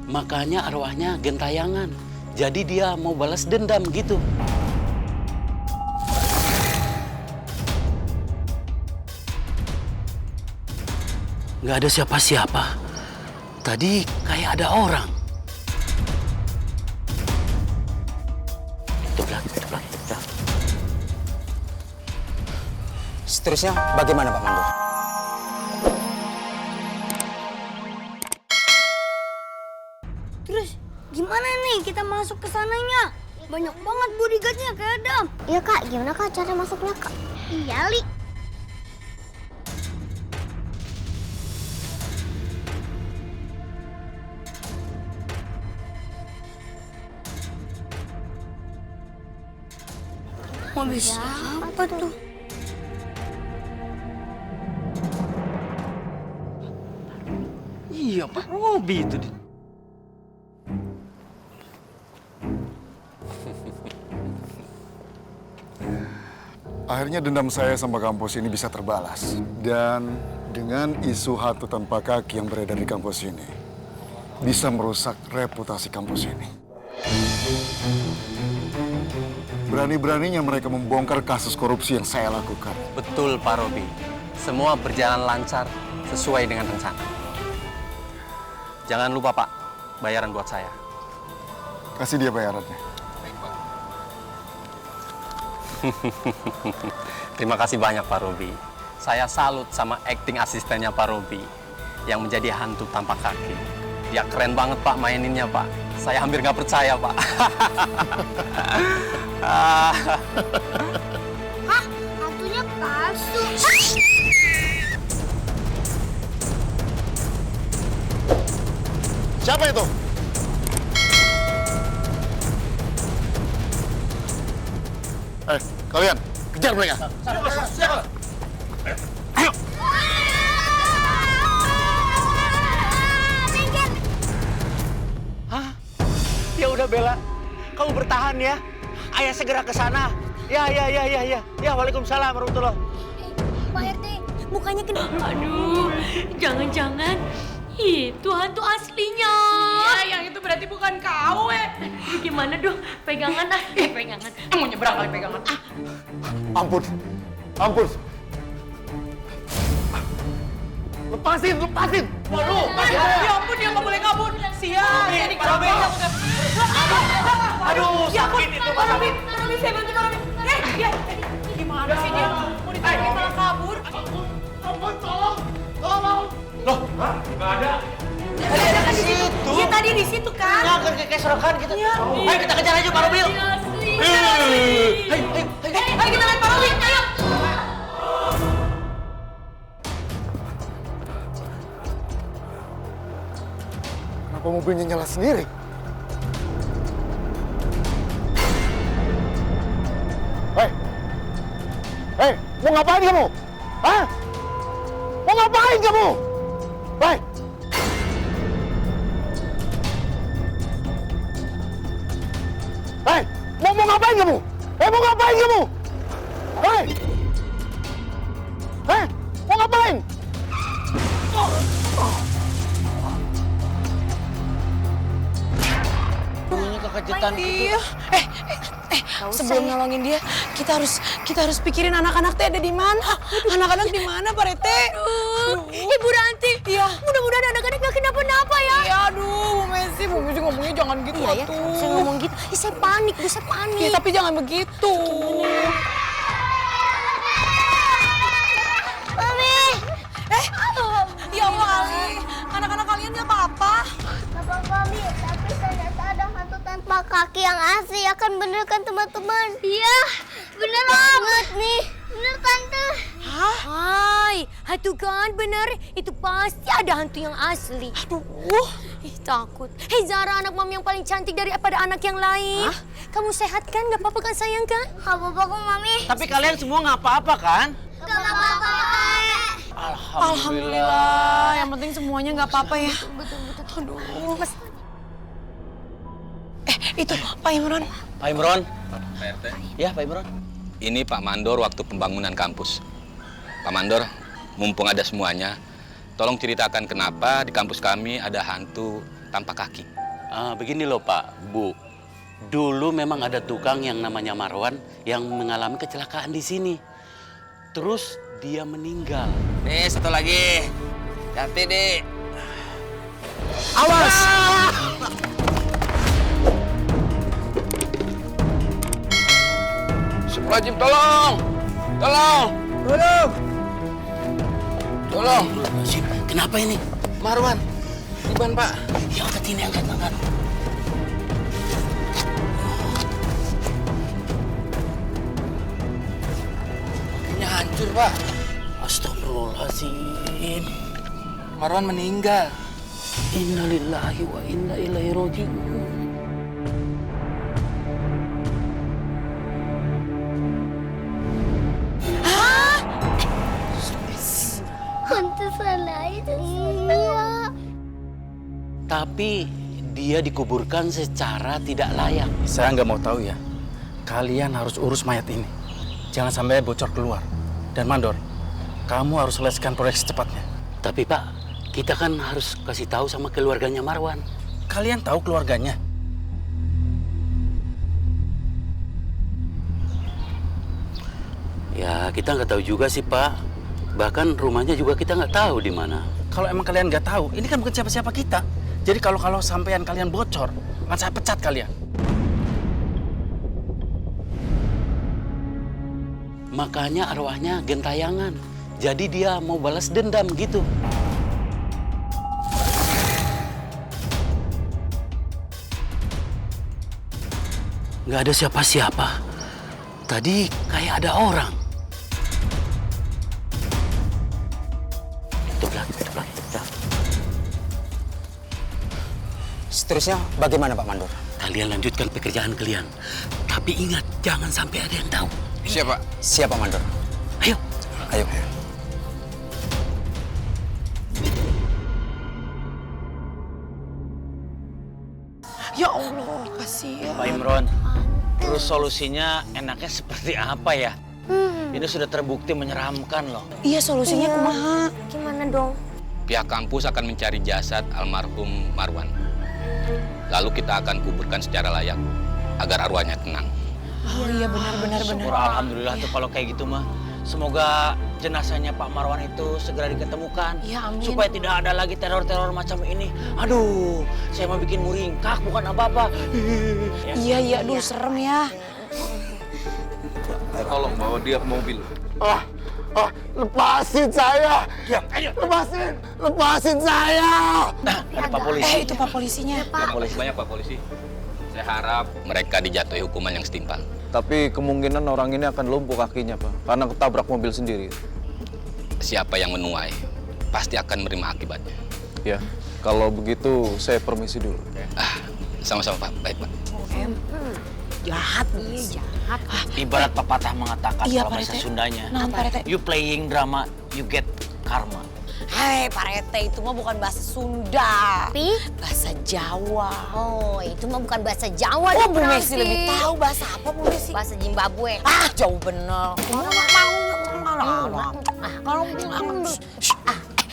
Makanya arwahnya gentayangan. Jadi dia mau balas dendam gitu. Nggak ada siapa-siapa. Tadi kayak ada orang. Tublak. Seterusnya bagaimana Pak Mandor? Terus gimana nih kita masuk ke sananya? Banyak banget bodyguardnya Kak Adam. Iya Kak, gimana Kak cara masuknya Kak? Iya Li. Mobil siapa tuh? Iya, Pak Robi itu. Akhirnya dendam saya sama kampus ini bisa terbalas. Dan dengan isu hantu tanpa kaki yang beredar di kampus ini, bisa merusak reputasi kampus ini. Berani-beraninya mereka membongkar kasus korupsi yang saya lakukan. Betul Pak Robi. Semua berjalan lancar sesuai dengan rencana. Jangan lupa Pak, bayaran buat saya. Kasih dia bayarannya. Terima kasih banyak Pak Robi. Saya salut sama akting asistennya Pak Robi yang menjadi hantu tanpa kaki. Dia keren banget Pak maininnya Pak. Saya hampir nggak percaya Pak. Hah? Hantunya palsu. Siapa itu? Kalian, kejar mereka. Siapa? Ayo. Hah? Ya udah Bella, kamu bertahan ya. Ayah segera ke sana. Ya. Ya, waalaikumsalam warahmatullah. Pak RT, mukanya kenapa? Aduh, jangan-jangan itu hantu aslinya. Iya, yang itu berarti bukan kau, Gimana dong? Pegangan ah. Pegangan. Mau nyebrang kali pegangan. Ampun. Lepasin. Waduh, ya ampun dia nggak boleh kabur. Siap, jadi kabur. Aduh, Ya ampun, sakit itu Pak Robi, saya bantu Pak Robi. Gimana sih dia? Mau ditarik malah kabur. Ampun, tolong. Loh, nggak ada. Tadi ada kan di situ. Iya tadi di situ kan. Ya, kayak serokan gitu. Ayo kita kejar aja Pak Robi. Yuk. Ayo kita lihat Pak Robi, ayo. Kenapa mobilnya nyala sendiri? Hei, mau ngapain kamu? Hah? Mau ngapain kamu? Hei! Hei, mau ngapain kamu? Mau ngapain kamu? Hei! Mau ngapain? Bunyinya kekejutan gitu. Sebelum nolongin dia, kita harus pikirin anak-anak teh ada di mana. Anak-anak di mana, Pak Rete? Ibu Ranti, Iya. mudah-mudahan anak-anak nggak kenapa-napa ya. Iya, aduh, Bu Messi ngomongnya jangan gitu Iya ya, atuh. saya ngomong gitu, saya panik, Bu, saya panik. Ya, tapi jangan begitu. Mami, Ya Allah, Ali. Anak-anak kalian nggak apa-apa. nggak apa-apa, Mi. Tapi ternyata ada hantu tanpa kaki yang asli. Ya kan bener kan, teman-teman? Iya, bener banget nih. Bener, Tante. Hah? Hai, hantu kan bener. Itu pasti ada hantu yang asli. Aduh. Ih, takut. Hei Zara, anak mami yang paling cantik daripada anak yang lain. Hah? Kamu sehat kan? Gak apa-apa kan sayang kan? Gak apa-apa kok Mami. Tapi kalian semua nggak apa-apa kan? Gak apa-apa. Alhamdulillah. Yang penting semuanya nggak apa-apa ya. Aduh. Mas, Itu Pak Imron. Pak Imron, Pak RT, ya Pak Imron. ini Pak Mandor waktu pembangunan kampus. Pak Mandor, mumpung ada semuanya, tolong ceritakan kenapa di kampus kami ada hantu tanpa kaki. Begini loh Pak, Bu. Dulu memang ada tukang yang namanya Marwan yang mengalami kecelakaan di sini. Terus dia meninggal. Nih, satu lagi. Hati, Dik. Awas! Astagfirullahaladzim, tolong! Tolong! Tolong! Tolong! Kenapa ini? Marwan, Iban, Pak. Ya angkat ini, angkat. Kakinya hancur, Pak. Astagfirullahaladzim. Marwan meninggal. Innalillahi wa inna ilaihi raji'un. Pantesan itu semua. Tapi dia dikuburkan secara tidak layak. Saya nggak mau tahu ya. Kalian harus urus mayat ini. Jangan sampai bocor keluar. Dan Mandor, kamu harus selesaikan proyek secepatnya. Tapi Pak, kita kan harus kasih tahu sama keluarganya Marwan. Kalian tahu keluarganya? Ya kita nggak tahu juga sih Pak. Bahkan rumahnya juga kita nggak tahu di mana. Kalau emang kalian nggak tahu, ini kan bukan siapa-siapa kita. Jadi kalau sampean kalian bocor, akan saya pecat kalian. Makanya arwahnya gentayangan. Jadi dia mau balas dendam gitu. Nggak ada siapa-siapa. Tadi kayak ada orang. Tutup lagi. Seterusnya bagaimana, Pak Mandor? Kalian lanjutkan pekerjaan kalian. Tapi ingat, jangan sampai ada yang tahu. Siapa? Siapa, Mandor? Ayo. Ayo. Ya Allah, kasihan. Pak Imron, terus solusinya enaknya seperti apa ya? Ini sudah terbukti menyeramkan loh. Iya, solusinya kumaha? Gimana dong? Pihak kampus akan mencari jasad almarhum Marwan. Lalu kita akan kuburkan secara layak agar arwahnya tenang. Oh iya, benar. Syukur alhamdulillah tuh kalau kayak gitu mah. Semoga jenazahnya Pak Marwan itu segera diketemukan. Ya, amin. Supaya tidak ada lagi teror-teror macam ini. Aduh, saya mau bikin muringkak bukan apa-apa. Iya, aduh serem ya. Tolong bawa dia ke mobil. Lepasin saya! Diam, ayo. Lepasin saya! Nah, ada Pak Polisi. Itu Pak polisinya. Terima kasih banyak Pak Polisi. Saya harap mereka dijatuhi hukuman yang setimpal. Tapi kemungkinan orang ini akan lumpuh kakinya, Pak. Karena ketabrak mobil sendiri. Siapa yang menuai pasti akan menerima akibatnya. Ya, kalau begitu saya permisi dulu. Sama-sama Pak, baik Pak. Jahat. Ibarat pepatah mengatakan Iya, kalau Pak bahasa Rete. Sundanya, Nah, Pak Rete. you playing drama, you get karma. Hei, Pak Rete, itu mah bukan bahasa Sunda. Tapi? Bahasa Jawa. Oh, itu mah bukan bahasa Jawa. Oh, dong, Bu Messi Francis. lebih tahu bahasa apa, Bu Messi? Bahasa Zimbabwe. Jauh bener.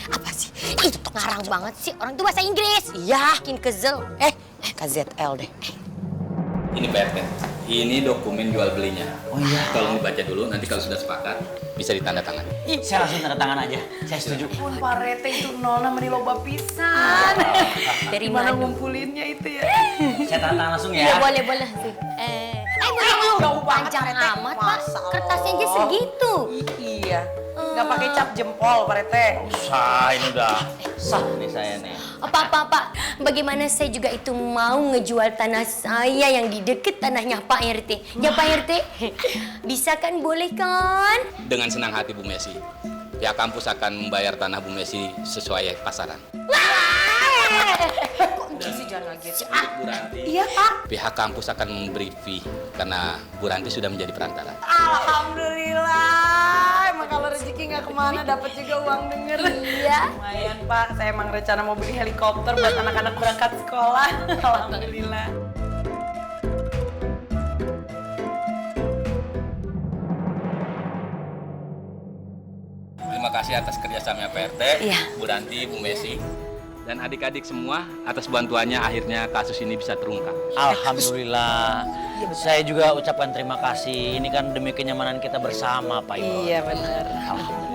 Apa sih? Itu tuh ngarang banget sih. Orang itu bahasa Inggris. Iya. Bikin kesel. KZL deh. Ini Pak RT, ini dokumen jual belinya. Oh iya. Tolong dibaca dulu, nanti kalau sudah sepakat bisa ditandatangani. Saya langsung tanda tangan aja. Saya setuju. Pun Pak Rete itu nona meni loba pisan. Dari Gimana mana? ngumpulinnya itu ya? Saya tanda tangan langsung Iya, ya. boleh. Jauh banget, Panjang Pak Rete. amat, Pak. Masa Allah. Kertasnya aja segitu. Iya. Nggak pakai cap jempol, Pak Rete. Sah, ini udah sah nih saya nih. Pak. Bagaimana saya juga itu mau ngejual tanah saya yang di deket tanahnya Pak RT. Ya Pak RT, bisa kan, boleh kan? Dengan senang hati Bu Messi, pihak kampus akan membayar tanah Bu Messi sesuai pasaran. Bu Ranti, Iya, Pak. pihak kampus akan memberi fee karena Bu Ranti sudah menjadi perantara. Alhamdulillah. Emang kalau rezeki nggak kemana, dapat juga uang denger. Iya. Lumayan, Pak. Saya emang rencana mau beli helikopter buat anak-anak berangkat sekolah. Alhamdulillah. Terima kasih atas kerjasamanya Pak RT, Iya. Bu Ranti, Bu Messi. dan adik-adik semua atas bantuannya akhirnya kasus ini bisa terungkap. Alhamdulillah. Saya juga ucapkan terima kasih. Ini kan demi kenyamanan kita bersama, Pak Imron. Iya benar. Alhamdulillah.